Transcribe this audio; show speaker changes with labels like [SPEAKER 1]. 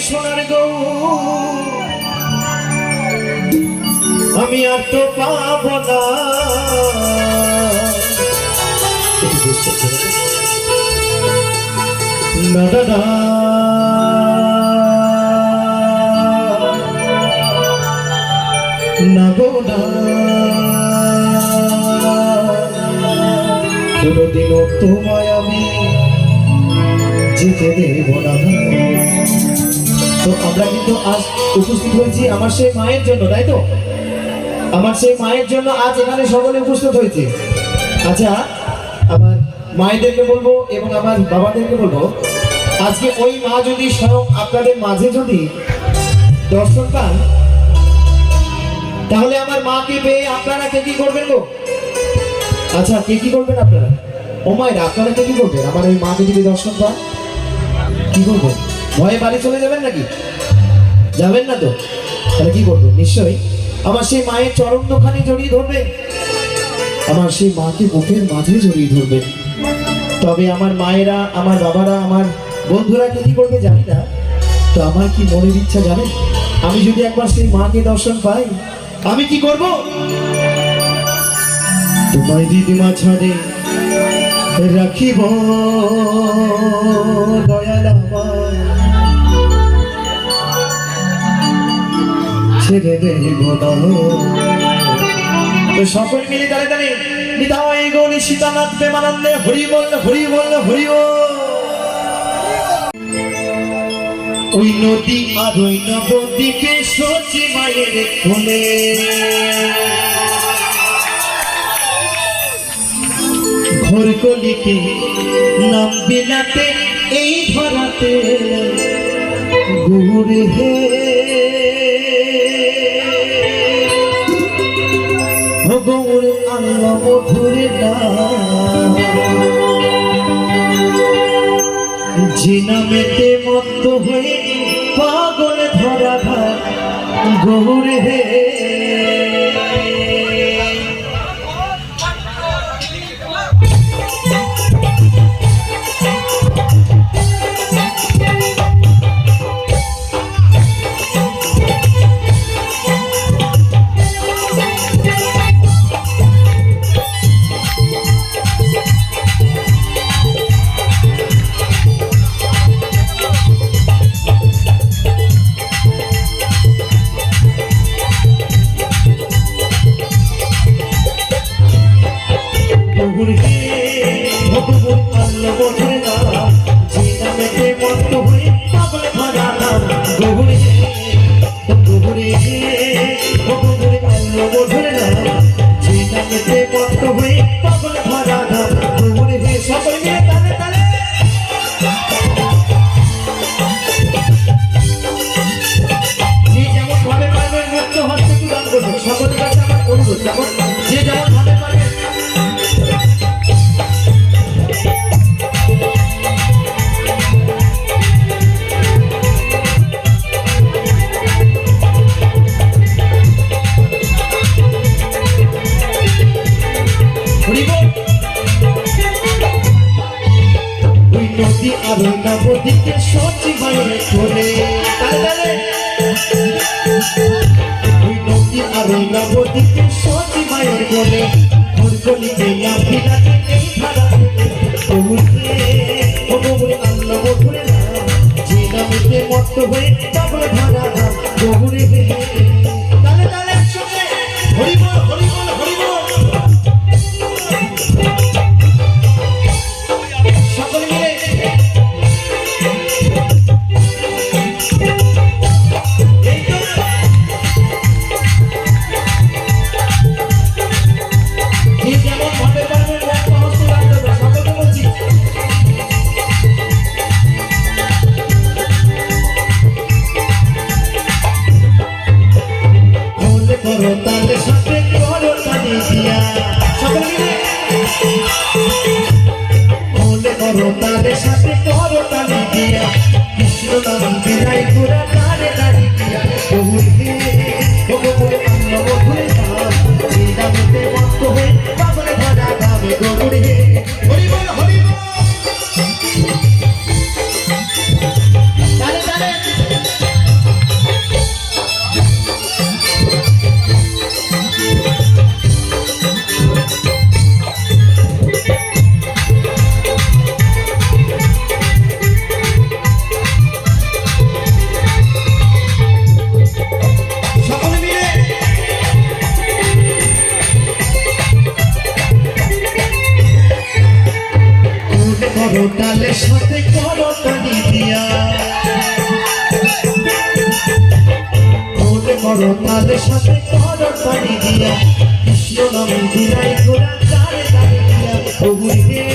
[SPEAKER 1] সোনার গৌ আমি আর তো পাবো না দাদা না গো না কোনোদিনও তোমায় আমি যেতে দেব না। তো আমরা কিন্তু আজ উপস্থিত হয়েছি আমার সেই মায়ের জন্য, তাই তো? আমার সেই মায়ের জন্য আজ এখানে সকলে উপস্থিত হয়েছে। আচ্ছা, আমার মায়েদেরকে বলবো এবং আমার বাবাদেরকে বলবো, আজকে ওই মা যদি স্বয়ং আপনাদের মাঝে যদি দর্শন পান, তাহলে আমার মাকে পেয়ে আপনারা কে কি করবেন গো? আচ্ছা, কে কি করবেন আপনারা? ও মায়েরা, আপনারা কে কি করবেন? আমার ওই মাকে যদি দর্শন পান কি করবেন? ভয়ে বাড়ি চলে যাবেন নাকি? যাবেন না তো? তাহলে কি করবেন? নিশ্চয়ই আমার সেই মায়ের চরণ দুখানি জড়িয়ে ধরবেন, আমার সেই মাকে বুকের মাঝে জড়িয়ে ধরবেন। তবে আমার মায়েরা, আমার বাবারা, আমার বন্ধুরা কে কি করবে জানি না, তো আমার কি মনের ইচ্ছা জানেন? আমি যদি একবার সেই মাকে দর্শন পাই, আমি কি করব? তোমায় দিদিমা ছাড়ে রাখিব দয়াল আমার, ছেড়ে দেব না। তো সকল মিলে দাঁড়ে দাঁড়িয়ে নিতাই গৌরী সীতানাথ প্রেমানন্দে হরি বল হরি বল হরি বল। ওই নদী আর ওই নবদ্বীপে সচি মায়ের কোলে, ঘোর কলিতে নাম বিলাতে এই ধরাতে ঘুরে হে গৌর আল্লাহ মধুরে না, যে নামেতে মত্ত হয়ে পাগল ধরা ভাই গৌর হে। নবদ্বীপে সচি মায়ের কোলে, ওই নদী আর ওই নবদ্বীপে সচি মায়ের কোলে, ঘোর কলিতে নাম বিলাতে এই ধরাতে ঘুরে ও গৌর আল্লাহ মধুরে না, যে নামেতে মত্ত হয়ে পাগল ধরা ধাম গৌরে হে। তালে তালে একসঙ্গে হরি বল হরি বল হরি বল। সকলে মিলে তাদের সাথে করো তালি দিয়া, সকলে মিলে মনে করো তাদের সাথে করো তালি দিয়া, কৃষ্ণ নাম বিনাই পুরা তারে তালি দিয়া গৌরে গৌরে আল্লাহ মধুরে নাম, যে নামেতে মত্ত হয়ে পাগল ধরা ধাম গৌরে হরি বল হরি বল। তালে তালে
[SPEAKER 2] সাথে করতালি দিয়া ভোলে করতালের সাথে করতালি দিয়া কৃষ্ণ নামে দিলাই ঘোরা তারে তারে দিয়া ওগুলি